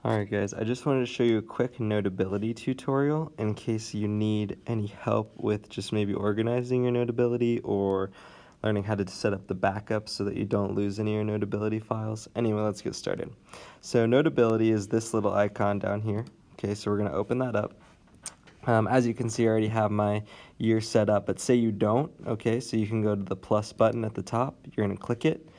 Alright guys, I just wanted to show you a quick Notability tutorial in case you need any help with just maybe organizing your Notability or learning how to set up the backup so that you don't lose any of your Notability files. Anyway, let's get started. So Notability is this little icon down here. Okay, so we're going to open that up. As you can see, I already have my year set up, but say you don't, okay, so you can go to the plus button at the top, you're going to click it,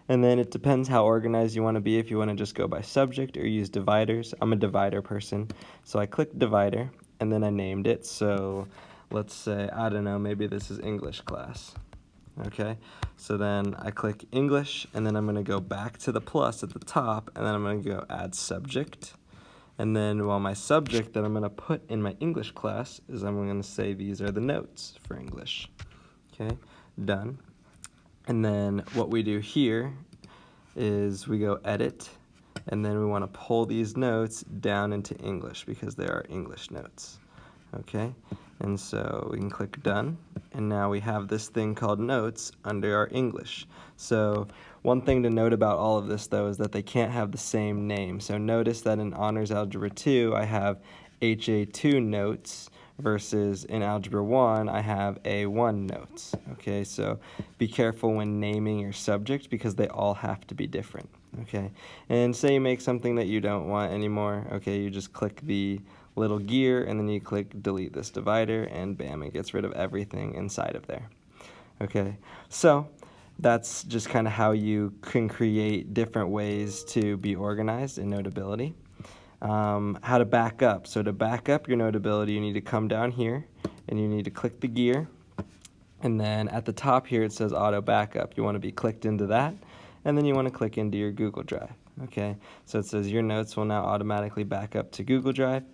and then it depends how organized you want to be, if you want to just go by subject or use dividers. I'm a divider person, so I clicked divider, and then I named it, so let's say, I don't know, maybe this is English class. Okay, so then I click English, and then I'm going to go back to the plus at the top, and then I'm going to go add subject. And then my subject that I'm going to put in my English class is I'm going to say these are the notes for English. Okay, done. And then what we do here is we go edit, and then we want to pull these notes down into English because they are English notes. Okay, and so we can click done, and now we have this thing called notes under our English. So one thing to note about all of this though is that they can't have the same name. So notice that in Honors Algebra 2 I have HA2 notes versus in Algebra 1 I have A1 notes. Okay, so be careful when naming your subject because they all have to be different. Okay, and say you make something that you don't want anymore, okay, you just click the little gear and then you click delete this divider and bam, it gets rid of everything inside of there. Okay, so that's just kind of how you can create different ways to be organized in Notability. How to back up. So to back up your Notability, you need to come down here and you need to click the gear, and then at the top here it says auto backup. You want to be clicked into that, and then you want to click into your Google Drive. Okay, so it says your notes will now automatically back up to Google Drive.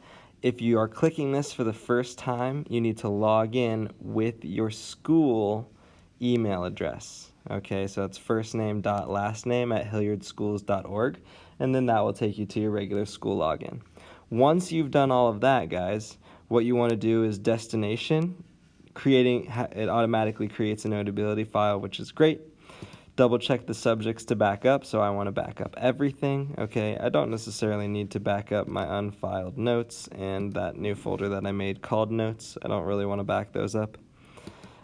If you are clicking this for the first time, you need to log in with your school email address. Okay, so it's firstname.lastname@hilliardschools.org, and then that will take you to your regular school login. Once you've done all of that, guys, what you want to do is destination, it automatically creates a Notability file, which is great. Double check the subjects to back up, so I want to back up everything. Okay, I don't necessarily need to back up my unfiled notes and that new folder that I made called notes. I don't really want to back those up.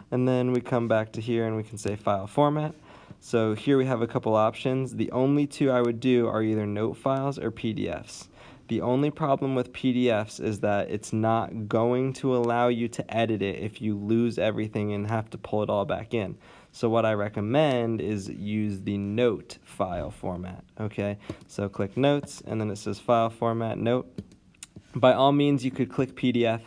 And then we come back to here and we can say file format. So here we have a couple options. The only two I would do are either note files or PDFs. The only problem with PDFs is that it's not going to allow you to edit it if you lose everything and have to pull it all back in. So what I recommend is use the note file format. Okay, so click notes and then it says file format note. By all means you could click PDF.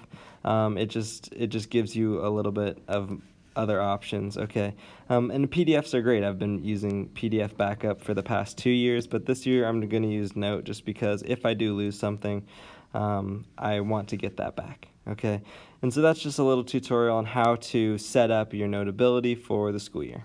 It just gives you a little bit of other options. Okay, and PDFs are great. I've been using PDF backup for the past 2 years, but this year I'm going to use Note just because if I do lose something, I want to get that back. Okay, and so that's just a little tutorial on how to set up your Notability for the school year.